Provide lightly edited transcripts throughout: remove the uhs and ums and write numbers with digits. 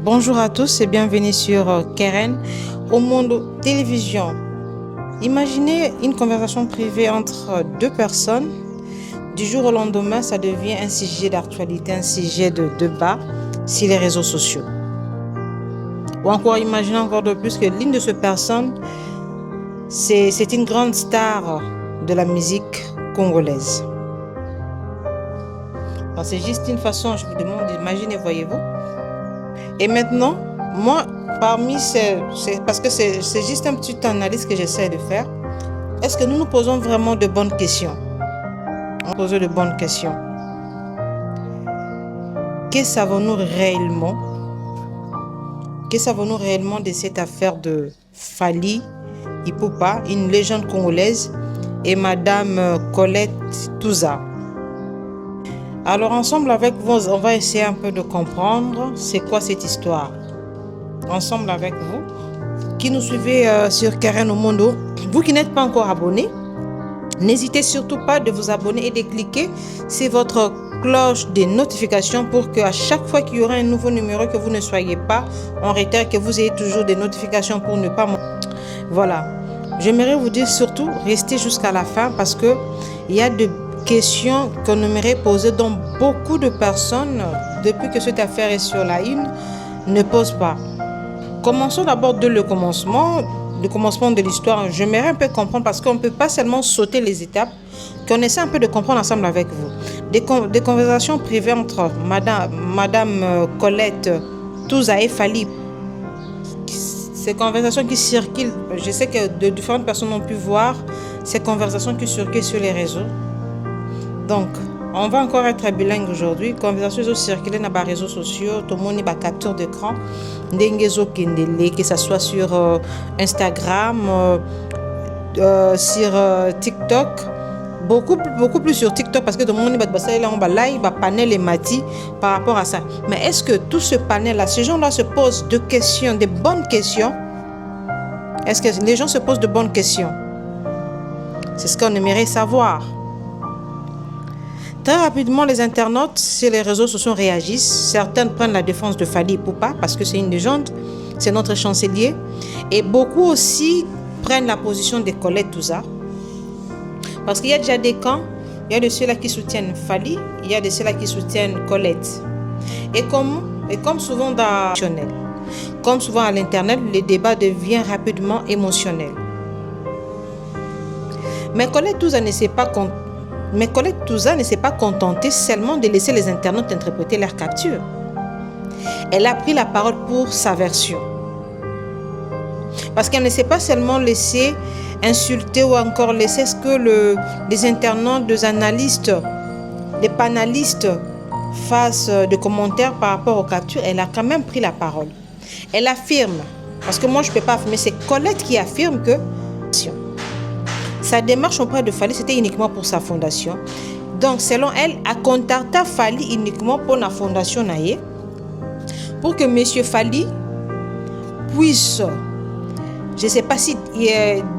Bonjour à tous et bienvenue sur Keren au monde télévision. Imaginez une conversation privée entre deux personnes. Du jour au lendemain, ça devient un sujet d'actualité, un sujet de débat sur les réseaux sociaux. Ou encore, imaginez encore de plus que l'une de ces personnes, c'est une grande star de la musique congolaise. Donc, c'est juste une façon, je vous demande d'imaginer, voyez-vous. Et maintenant, moi, parce que c'est juste une petite analyse que j'essaie de faire. Est-ce que nous nous posons vraiment de bonnes questions? On pose de bonnes questions. Que savons-nous réellement? Que savons-nous réellement de cette affaire de Fally Ipupa, une légende congolaise, et Madame Colette Touza? Alors ensemble avec vous, on va essayer un peu de comprendre c'est quoi cette histoire. Ensemble avec vous, qui nous suivez sur Keren au Mondo, vous qui n'êtes pas encore abonné, n'hésitez surtout pas de vous abonner et de cliquer sur votre cloche de notification pour qu'à chaque fois qu'il y aura un nouveau numéro, que vous ne soyez pas en retard, que vous ayez toujours des notifications pour ne pas... Voilà. J'aimerais vous dire surtout, restez jusqu'à la fin parce que il y a des questions qu'on aimerait poser dont beaucoup de personnes, depuis que cette affaire est sur la une, ne posent pas. Commençons d'abord le commencement de l'histoire. J'aimerais un peu comprendre parce qu'on ne peut pas seulement sauter les étapes, qu'on essaie un peu de comprendre ensemble avec vous. Des conversations privées entre Madame Colette Touza et Fally. Ces conversations qui circulent, je sais que de différentes personnes ont pu voir ces conversations qui circulent sur les réseaux. Donc, on va encore être bilingue aujourd'hui. Conversations circulent dans les réseaux sociaux, tout le monde a capture d'écran. Que ce soit sur Instagram, sur TikTok. Beaucoup plus sur TikTok parce que tout le monde a panel et mati par rapport à ça. Mais est-ce que tout ce panel-là, ces gens-là se posent de questions, de bonnes questions? Est-ce que les gens se posent de bonnes questions? C'est ce qu'on aimerait savoir. Très rapidement, les internautes sur les réseaux sociaux réagissent. Certains prennent la défense de Fally Ipupa parce que c'est une légende, c'est notre chancelier. Et beaucoup aussi prennent la position de Colette Touza. Parce qu'il y a déjà des camps, il y a de ceux-là qui soutiennent Fally, il y a de ceux-là qui soutiennent Colette. Et comme souvent comme souvent à l'internet, le débat devient rapidement émotionnel. Mais Colette Touza ne s'est pas contentée seulement de laisser les internautes interpréter leur capture. Elle a pris la parole pour sa version. Parce qu'elle ne s'est pas seulement laissée insulter ou encore laisser ce que les internautes, les analystes, les panélistes fassent de commentaires par rapport aux captures. Elle a quand même pris la parole. Elle affirme, parce que moi je ne peux pas affirmer, c'est Colette qui affirme que sa démarche auprès de Fally, c'était uniquement pour sa fondation. Donc, selon elle, a contacté Fally uniquement pour la fondation Naye, pour que M. Fally puisse, je ne sais pas si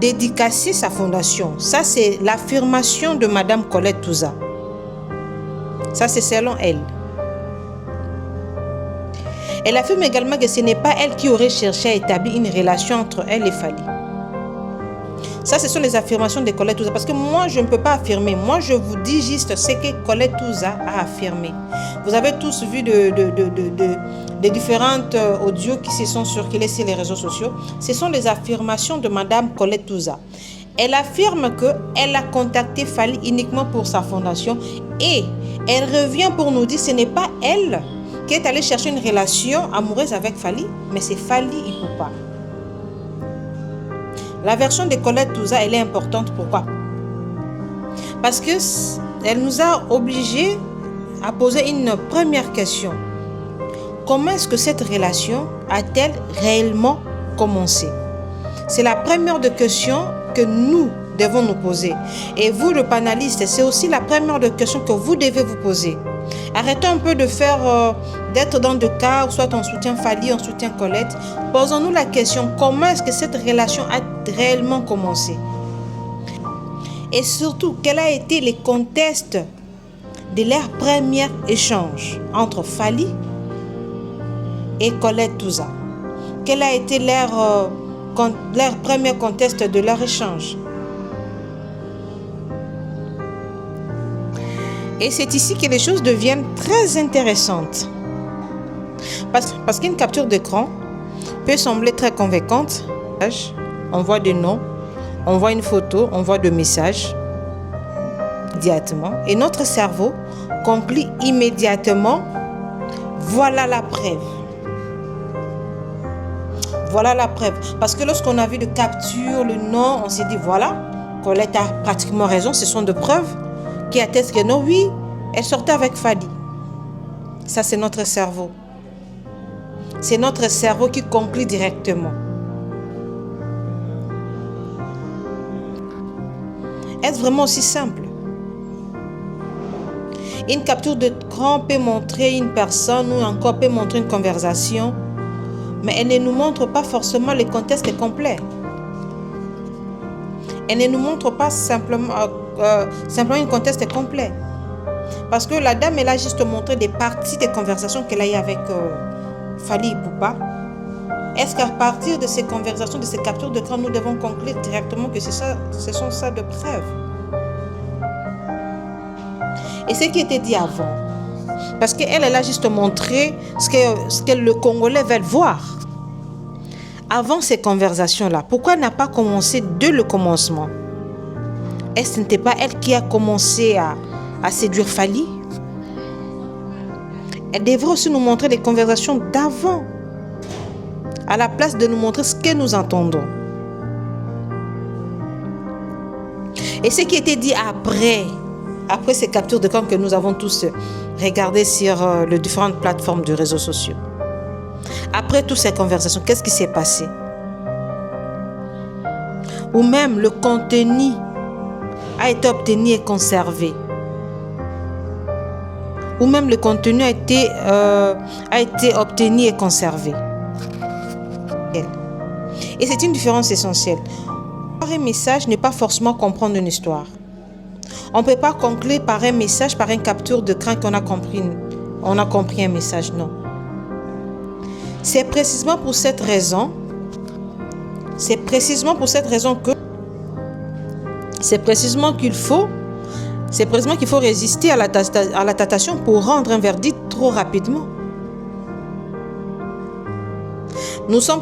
dédicacer sa fondation. Ça, c'est l'affirmation de Madame Colette Touza. Ça, c'est selon elle. Elle affirme également que ce n'est pas elle qui aurait cherché à établir une relation entre elle et Fally. Ça, ce sont les affirmations de Colette Touza. Parce que moi, je ne peux pas affirmer. Moi, je vous dis juste ce que Colette Touza a affirmé. Vous avez tous vu des différentes audios qui se sont circulés sur les réseaux sociaux. Ce sont les affirmations de Madame Colette Touza. Elle affirme qu'elle a contacté Fally uniquement pour sa fondation. Et elle revient pour nous dire que ce n'est pas elle qui est allée chercher une relation amoureuse avec Fally, mais c'est Fally Ipupa. La version de Colette Touza, elle est importante. Pourquoi? Parce qu'elle nous a obligés à poser une première question. Comment est-ce que cette relation a-t-elle réellement commencé? C'est la première des questions que nous devons nous poser. Et vous, le panéliste, c'est aussi la première des questions que vous devez vous poser. Arrêtons un peu de d'être dans deux cas, soit on soutient Fally, on soutient Colette. Posons-nous la question, comment est-ce que cette relation a réellement commencé? Et surtout, quel a été le contexte de leur premier échange entre Fally et Colette Touza? Quel a été leur premier contexte de leur échange? Et c'est ici que les choses deviennent très intéressantes. Parce qu'une capture d'écran peut sembler très convaincante. On voit des noms, on voit une photo, on voit des messages immédiatement. Et notre cerveau conclut immédiatement, voilà la preuve. Voilà la preuve. Parce que lorsqu'on a vu de capture, le nom, on s'est dit, voilà, Colette a pratiquement raison, ce sont des preuves qui attestent que non, oui, elle sortait avec Fally. Ça, c'est notre cerveau. C'est notre cerveau qui conclut directement. Est-ce vraiment aussi simple? Une capture d'écran peut montrer une personne ou encore peut montrer une conversation, mais elle ne nous montre pas forcément le contexte complet. Elle ne nous montre pas simplement un contexte complet. Parce que la dame, elle a juste montré des parties des conversations qu'elle a eues avec Fally Ipupa. Est-ce qu'à partir de ces conversations, de ces captures d'écran, nous devons conclure directement que ce sont ça de preuves? Et ce qui était dit avant, parce qu'elle a juste montré ce que le Congolais veut voir. Avant ces conversations-là, pourquoi elle n'a pas commencé dès le commencement? Est-ce que ce n'était pas elle qui a commencé à séduire Fally? Elle devrait aussi nous montrer les conversations d'avant, à la place de nous montrer ce que nous entendons. Et ce qui était dit après ces captures d'écran que nous avons tous regardées sur les différentes plateformes de réseaux sociaux. Après toutes ces conversations, qu'est-ce qui s'est passé? Ou même le contenu a été obtenu et conservé. Ou même le contenu a été obtenu et conservé. Et c'est une différence essentielle. Par un message n'est pas forcément comprendre une histoire. On ne peut pas conclure par un message, par une capture d'écran qu'on a compris un message, non. C'est précisément pour cette raison qu'il faut résister à la tentation pour rendre un verdict trop rapidement. Nous pouvons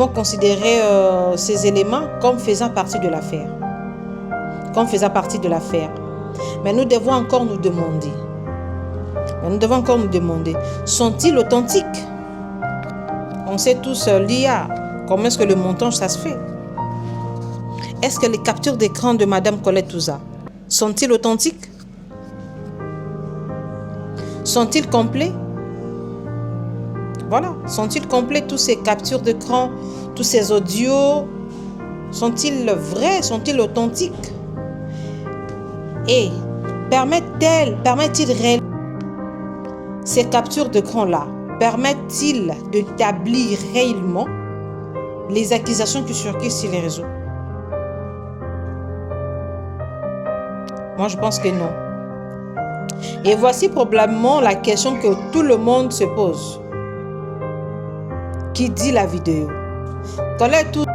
considérer ces éléments comme faisant partie de l'affaire. Mais nous devons encore nous demander, sont-ils authentiques? On sait tous l'IA, comment est-ce que le montage ça se fait? Est-ce que les captures d'écran de Madame Colette Touza sont-ils authentiques? Sont-ils complets? Voilà, sont-ils complets tous ces captures d'écran, tous ces audios? Sont-ils vrais? Sont-ils authentiques? Et permettent-ils réellement ces captures d'écran-là? Permettent-ils d'établir réellement les accusations qui circulent sur les réseaux? Moi, je pense que non. Et voici probablement la question que tout le monde se pose. Qui dit la vidéo? Colette Touza